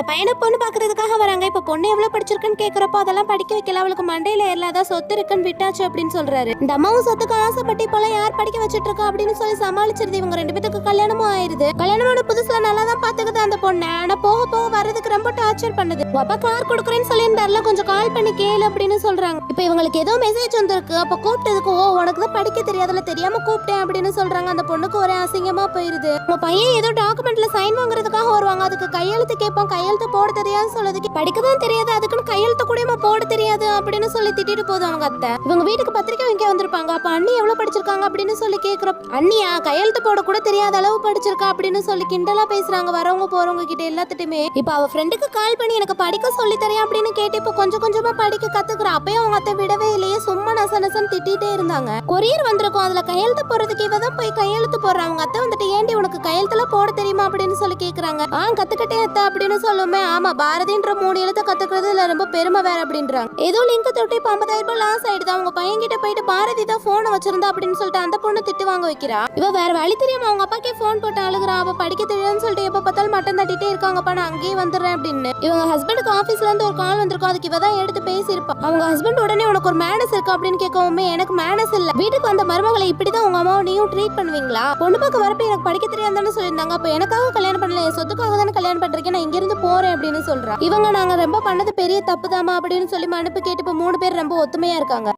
இந்த பையனை பொண்ணு பாக்குறதுக்காக வராங்க. இப்ப பொண்ணு எவ்வளவு படிச்சிருக்குன்னு கேக்குறப்போ அதெல்லாம் படிக்க வைக்கல, அவளுக்கு மண்டையில ஏறலாதான் சொத்து இருக்குன்னு விட்டாச்சு அப்படின்னு சொல்றாரு. இந்த அம்மாவும் சொத்துக்கு ஆசைப்பட்டு இப்பெல்லாம் யார் படிக்க வச்சிட்டு இருக்கா அப்படின்னு சொல்லி சமாளிச்சிருது. இவங்க 2 பேத்துக்கு கல்யாணமும் ஆயிருது. கல்யாணமான புதுசுல நல்லா தான் பாத்துக்குது அந்த பொண்ணு. ஆனா போக போக வர்றதுக்கு ரொம்ப டார்ச்சர் பண்ணுது. அப்பா கார் கொடுக்குறேன்னு சொல்லியிருந்தாருல, கொஞ்சம் கால் பண்ணி கேளு அப்படின்னு சொல்றாங்க. இப்ப இவங்களுக்கு ஏதோ மெசேஜ் வந்திருக்கு. அப்ப கூப்பிட்டதுக்கு ஓ உனக்கு தான் படிக்க தெரியாதுல, தெரியாம கூப்பிட்டேன் அப்படின்னு சொல்றாங்க. அந்த பொண்ணுக்கு ஒரே அசிங்கமா போயிருது. உங்க பையன் ஏதோ டாக்குமெண்ட்ல சைன் வாங்குறதுக்காக வருவாங்க. அதுக்கு கையெழுத்து கேட்பான். கையெழுத்து போட தெரியாது சொல்லுது. படிக்கதான் தெரியாது, அதுக்குன்னு கையெழுத்து கூட போட தெரியாது அப்படின்னு சொல்லி திட்டிட்டு போதும் அவங்க அத்தை. இவங்க வீட்டுக்கு பத்திரிக்கை வைக்க வந்திருப்பாங்க. அப்ப அண்ணி எவ்வளவு படிச்சிருக்காங்க அப்படின்னு சொல்லி கேக்குற அண்ணியா கையெழுத்து போட கூட தெரியாத அளவு படிச்சிருக்கா அப்படின்னு சொல்லி கிண்டலா பேசுறாங்க வரவங்க போறவங்க கிட்ட எல்லாத்துட்டுமே. இப்ப அவ ஃப்ரெண்டுக்கு கால் பண்ணி எனக்கு படிக்க சொல்லி தரேன் அப்படின்னு கேட்டு இப்ப கொஞ்சம் கொஞ்சமா படிக்க கத்துக்கிறா. அப்பயும் அவங்க அத்தை விடவே இல்லையே, சும்மா நசனசன் திட்டிட்டே இருந்தாங்க. கொரியர் வந்திருக்கும், அதுல கையெழுத்து போறதுக்கு இவ தான் போய் கையெழுத்து போடுறா. அவங்க அத்தை வந்துட்டு ஏண்டி உனக்கு கையெழுத்துலாம் போட தெரியுமா அப்படின்னு சொல்லி கேக்குறாங்க. கத்துக்கிட்டே அத்தை அப்படின்னு சொல்லுமே. ஆமா பாரதின்ற 3 எழுத்து கத்துக்கிறதுல ரொம்ப பெருமை வேற அப்படின்றாங்க. ஏதோ லிங்க் தொட்டு 50,000 ரூபாய் லாஸ் ஆயிடுது. அவங்க பையன் கிட்ட போயிட்டு பாரதி தான் போனை வச்சிருந்தா அப்படின்னு சொல்லிட்டு அந்த பொண்ணு திட்டு வாங்க வைக்கிறா. இவ வேற வழி தெரியாம அவங்க அப்பாக்கே போன் போட்டு அழுகுறா. அவ படிக்க தெரியாதுன்னு சொல்லிட்டு எப்ப பார்த்தாலும் மட்டன் தட்டிட்டே இருக்காங்கப்பா, நான் அங்கேயே வந்துடுறேன் அப்படின்னு. இவங்க ஹஸ்பண்டுக்கு ஆபீஸ்ல இருந்து ஒரு கால் வந்திருக்கும். அதுக்கு இவ தான் எடுத்து பேசியிருப்பா. அவங்க ஹஸ்பண்ட் உடனே உனக்கு ஒரு மேனஸ் இருக்கு அப்படின்னு கேட்கவுமே எனக்கு மேனஸ் இல்ல, வீட்டுக்கு வந்த மருமகளை இப்படிதான் உங்க அம்மாவை நீயும் ட்ரீட் பண்ணுவீங்களா, பொண்ணு பார்க்க வரப்ப எனக்கு படிக்க தெரியாதுன்னு சொல்லியிருந்தாங்க. அப்ப எனக்காக கல்யாணம் பண்ணல, என் சொத்துக்காக தானே கல்யாணம் பண்றீங்க, நான் இங்க இருந்து போறேன் அப்படின்னு சொல்றா. இவங்க நாங்க ரொம்ப பண்ணது பெரிய தப்பு தாமா அப்படின்னு சொல்லி மன்னிப்பு கேட்டு இப்ப 3 பேர் ரொம்ப ஒத்துமையா இருக்காங்க.